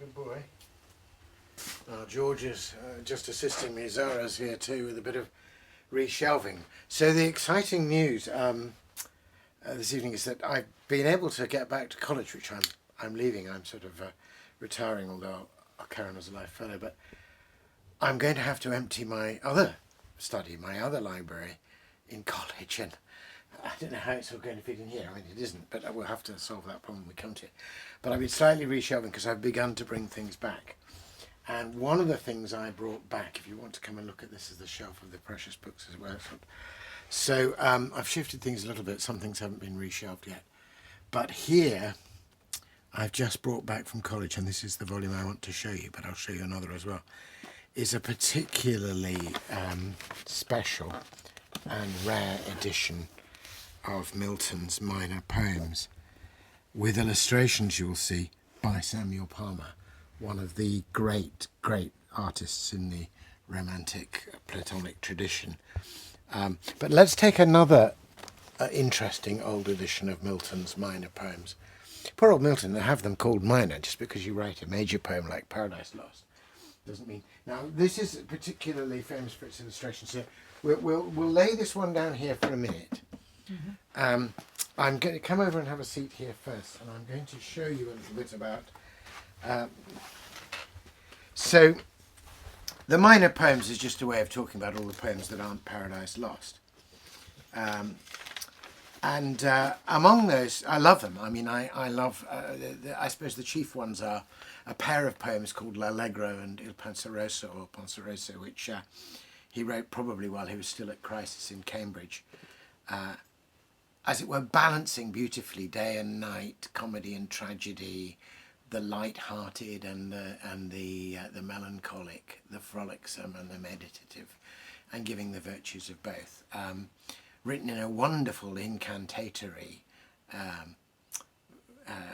Good boy. George is just assisting me. Zara's here too with a bit of reshelving. So the exciting news this evening is that I've been able to get back to college, which I'm leaving. I'm sort of retiring, although I'll carry on as a life fellow. But I'm going to have to empty my other study, my other library in college, and I don't know how it's all going to fit in here. I mean, it isn't, but we'll have to solve that problem when we come to it. But I've been slightly reshelving because I've begun to bring things back. And one of the things I brought back, if you want to come and look at this, is the shelf of the precious books as well. So I've shifted things a little bit. Some things haven't been reshelved yet. But here, I've just brought back from college, and this is the volume I want to show you, but I'll show you another as well, is a particularly special and rare edition of Milton's minor poems, with illustrations, you will see, by Samuel Palmer, one of the great artists in the Romantic Platonic tradition. But let's take another interesting old edition of Milton's minor poems. Poor old Milton, they have them called minor just because you write a major poem like Paradise Lost. Doesn't mean... Now, this is particularly famous for its illustrations. So we'll lay this one down here for a minute. Mm-hmm. I'm going to come over and have a seat here first, and I'm going to show you a little bit about... So, the minor poems is just a way of talking about all the poems that aren't Paradise Lost. Among those, I love them. I mean, I love, I suppose the chief ones are a pair of poems called L'Allegro and Il Penseroso, or Penseroso, which he wrote probably while he was still at Crisis in Cambridge. As it were, balancing beautifully day and night, comedy and tragedy, the light-hearted and the melancholic, the frolicsome and the meditative, and giving the virtues of both. Written in a wonderful incantatory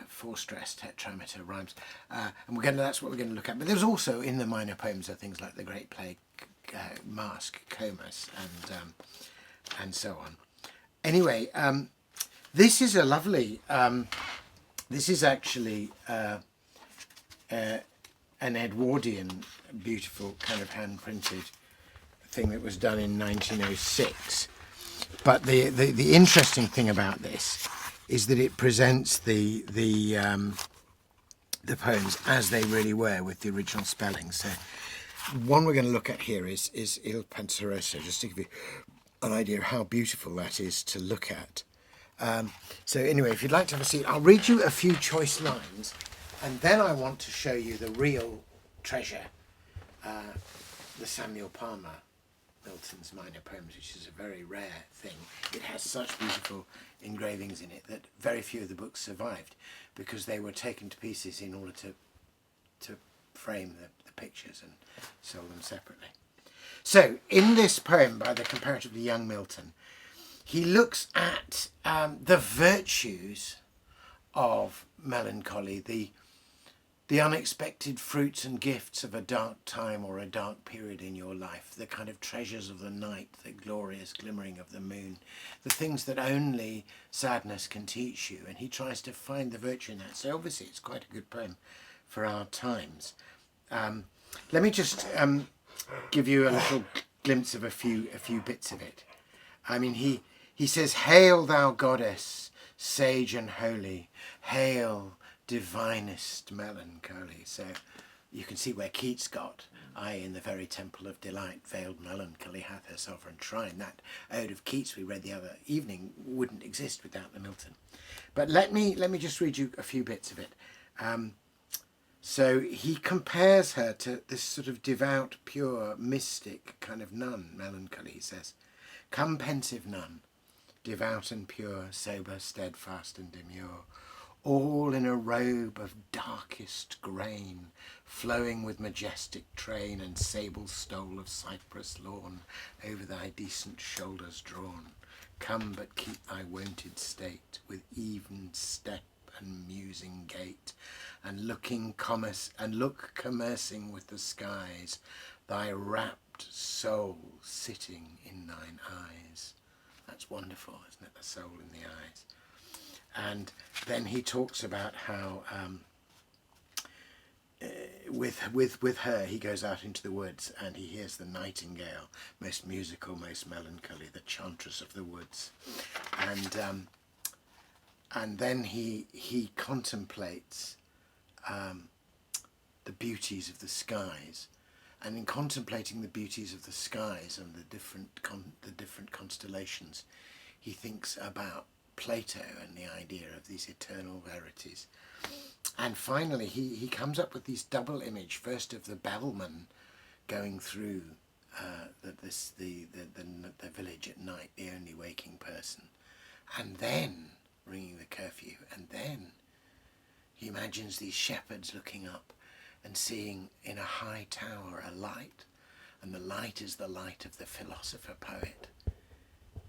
four-stress tetrameter rhymes, and that's what we're going to look at. But there's also in the minor poems are things like the Great Plague, Mask, Comus, and so on. Anyway, this is a lovely. This is actually an Edwardian, beautiful kind of hand-printed thing that was done in 1906. But the interesting thing about this is that it presents the poems as they really were with the original spelling. So one we're going to look at here is Il Penseroso, just to give you an idea of how beautiful that is to look at. So anyway, if you'd like to have a seat, I'll read you a few choice lines, and then I want to show you the real treasure, the Samuel Palmer, Milton's minor poems, which is a very rare thing. It has such beautiful engravings in it that very few of the books survived because they were taken to pieces in order to frame the pictures and sold them separately. So, in this poem by the comparatively young Milton, he looks at the virtues of melancholy, the unexpected fruits and gifts of a dark time or a dark period in your life, the kind of treasures of the night, the glorious glimmering of the moon, the things that only sadness can teach you. And he tries to find the virtue in that. So obviously it's quite a good poem for our times. Let me just give you a little glimpse of a few bits of it. I mean, he says, "Hail, thou goddess, sage and holy, hail, divinest melancholy." So you can see where Keats got, "I in the very temple of delight, veiled melancholy hath her sovereign shrine." That ode of Keats we read the other evening wouldn't exist without the Milton. But let me just read you a few bits of it. So he compares her to this sort of devout, pure, mystic kind of nun, Melancholy. He says, "Come, pensive nun, devout and pure, sober, steadfast and demure, all in a robe of darkest grain, flowing with majestic train and sable stole of cypress lawn, over thy decent shoulders drawn. Come, but keep thy wonted state, with even step and musing gait, and look commercing with the skies, thy rapt soul sitting in thine eyes." That's wonderful, isn't it? The soul in the eyes. And then he talks about how with her, he goes out into the woods and he hears the nightingale, most musical, most melancholy, the chantress of the woods, and then he contemplates the beauties of the skies, and in contemplating the beauties of the skies and the different constellations, he thinks about Plato and the idea of these eternal verities. And finally, he comes up with this double image, first of the bellman going through the village at night, the only waking person, and then ringing the curfew, and then he imagines these shepherds looking up and seeing in a high tower a light, and the light is the light of the philosopher poet,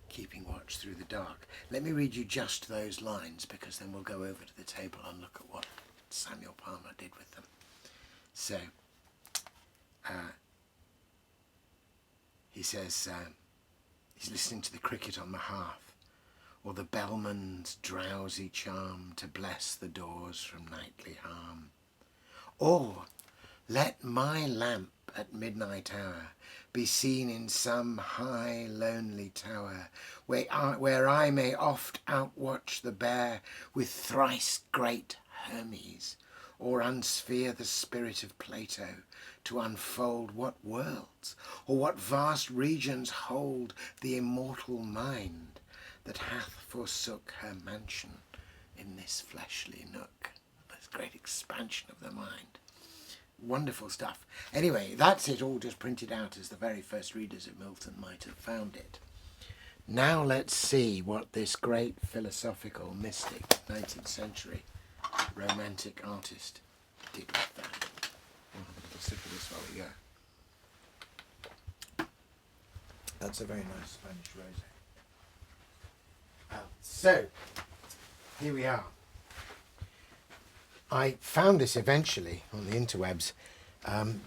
keeping watch through the dark. Let me read you just those lines, because then we'll go over to the table and look at what Samuel Palmer did with them. So, he says, he's listening to the cricket on the hearth, or the bellman's drowsy charm to bless the doors from nightly harm. Or, let my lamp at midnight hour be seen in some high lonely tower, where I may oft outwatch the bear with thrice great Hermes, or unsphere the spirit of Plato to unfold what worlds or what vast regions hold the immortal mind that hath forsook her mansion in this fleshly nook. This great expansion of the mind. Wonderful stuff. Anyway, that's it all just printed out as the very first readers of Milton might have found it. Now let's see what this great philosophical mystic, 19th century romantic artist did with that. We'll have a little sip of this while we go. That's a very nice Spanish rosé. So, here we are. I found this eventually on the interwebs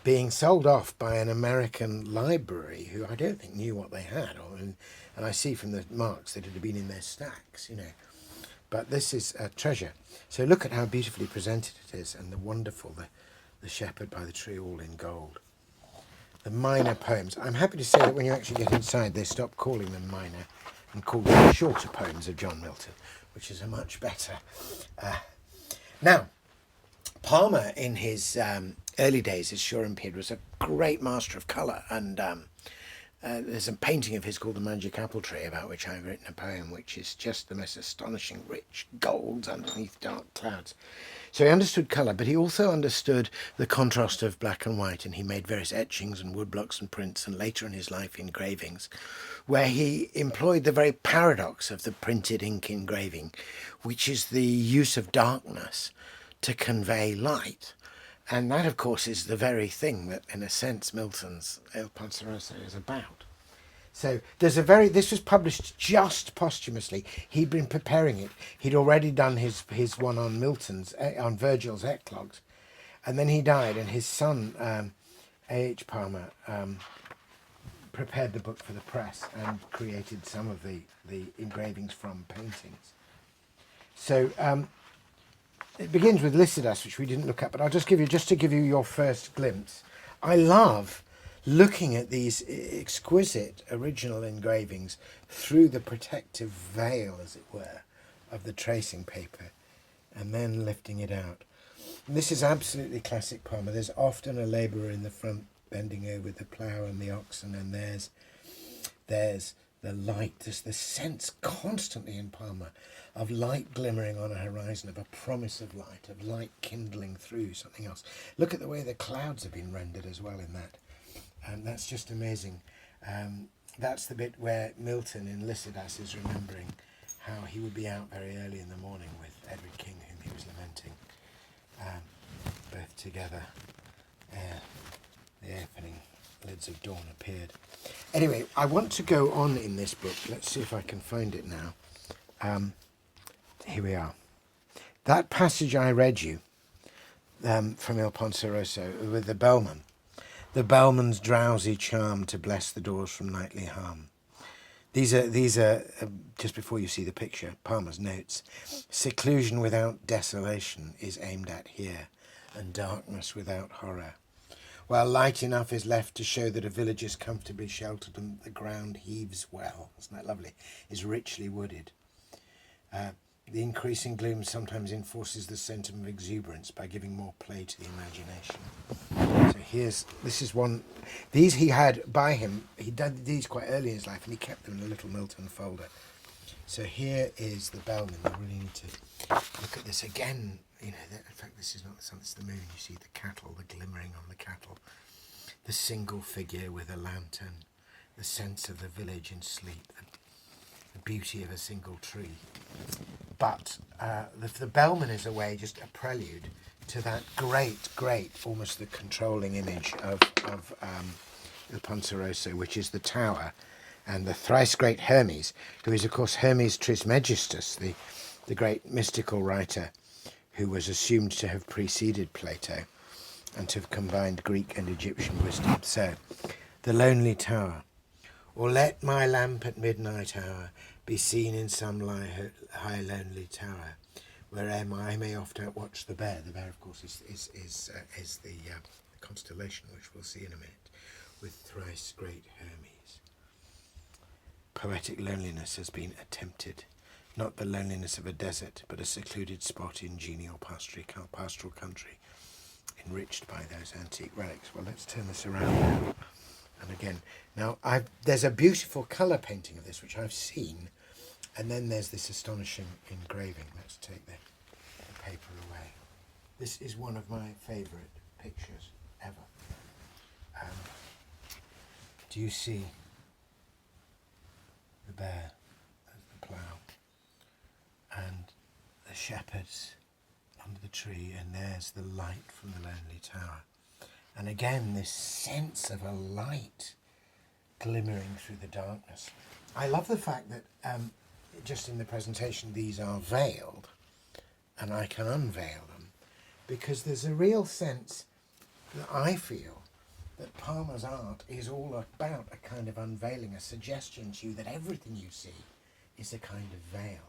being sold off by an American library who I don't think knew what they had, and I see from the marks that it had been in their stacks, you know. But this is a treasure. So look at how beautifully presented it is, and the wonderful, the shepherd by the tree all in gold. The minor poems. I'm happy to say that when you actually get inside, they stop calling them minor and call them shorter poems of John Milton, which is a much better. Now, Palmer, in his early days as Sure and Pied, was a great master of colour, and there's a painting of his called The Magic Apple Tree, about which I've written a poem, which is just the most astonishing rich golds underneath dark clouds. So he understood colour, but he also understood the contrast of black and white, and he made various etchings and woodblocks and prints, and later in his life engravings, where he employed the very paradox of the printed ink engraving, which is the use of darkness to convey light. And that, of course, is the very thing that, in a sense, Milton's Il Penseroso is about. So this was published just posthumously. He'd been preparing it. He'd already done his one on on Virgil's Eclogues, and then he died, and his son, A.H. Palmer, prepared the book for the press and created some of the engravings from paintings. So it begins with Lycidas, which we didn't look at, but I'll just to give you your first glimpse. I love looking at these exquisite original engravings through the protective veil, as it were, of the tracing paper, and then lifting it out. And this is absolutely classic Palmer. There's often a labourer in the front bending over the plough and the oxen, and there's the light. There's the sense constantly in Palmer of light glimmering on a horizon, of a promise of light kindling through something else. Look at the way the clouds have been rendered as well in that. That's just amazing. That's the bit where Milton in Lycidas is remembering how he would be out very early in the morning with Edward King, whom he was lamenting, both together ere the opening lids of dawn appeared. Anyway, I want to go on in this book. Let's see if I can find it now. Here we are. That passage I read you from Il Penseroso with the bellman. The bellman's drowsy charm to bless the doors from nightly harm. These are just before you see the picture, Palmer's notes. Seclusion without desolation is aimed at here. and darkness without horror. While light enough is left to show that a village is comfortably sheltered and the ground heaves well. Isn't that lovely? Is richly wooded. The increasing gloom sometimes enforces the sentiment of exuberance by giving more play to the imagination. So this is one. These he had by him. He did these quite early in his life, and he kept them in a little Milton folder. So here is the bellman. You really need to look at this again. You know, in fact, this is not the sun, it's the moon. You see the cattle, the glimmering on the cattle, the single figure with a lantern, the sense of the village in sleep, the beauty of a single tree. But the bellman is a way, just a prelude to that great, almost the controlling image of Il Penseroso, which is the tower, and the thrice great Hermes, who is, of course, Hermes Trismegistus, the great mystical writer who was assumed to have preceded Plato and to have combined Greek and Egyptian wisdom. So, the lonely tower. Or let my lamp at midnight hour be seen in some high lonely tower, where I may oft outwatch the bear. The bear, of course, is the constellation, which we'll see in a minute, with thrice great Hermes. Poetic loneliness has been attempted. Not the loneliness of a desert, but a secluded spot in genial pastoral country, enriched by those antique relics. Well, let's turn this around now. And again, now there's a beautiful colour painting of this, which I've seen, and then there's this astonishing engraving. Let's take the paper away. This is one of my favourite pictures ever. Do you see the bear as the plough? And the shepherds under the tree, and there's the light from the lonely tower. And again, this sense of a light glimmering through the darkness. I love the fact that just in the presentation these are veiled, and I can unveil them, because there's a real sense that I feel that Palmer's art is all about a kind of unveiling, a suggestion to you that everything you see is a kind of veil.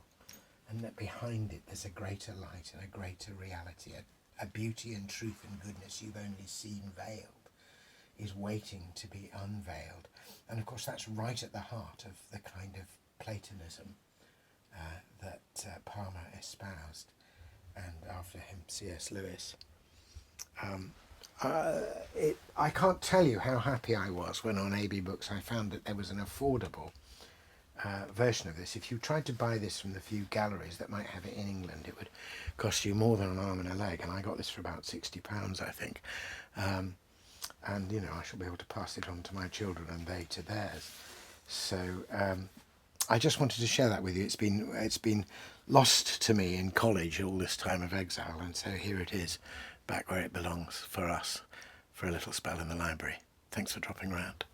And that behind it there's a greater light and a greater reality, a beauty and truth and goodness you've only seen veiled is waiting to be unveiled. And of course that's right at the heart of the kind of Platonism that Palmer espoused, and after him C.S. Lewis. I can't tell you how happy I was when on AB Books I found that there was an affordable version of this. If you tried to buy this from the few galleries that might have it in England, it would cost you more than an arm and a leg, and I got this for about £60, I think. And you know, I shall be able to pass it on to my children and they to theirs. So I just wanted to share that with you. It's been lost to me in college all this time of exile, and so here it is, back where it belongs for us, for a little spell in the library. Thanks for dropping round.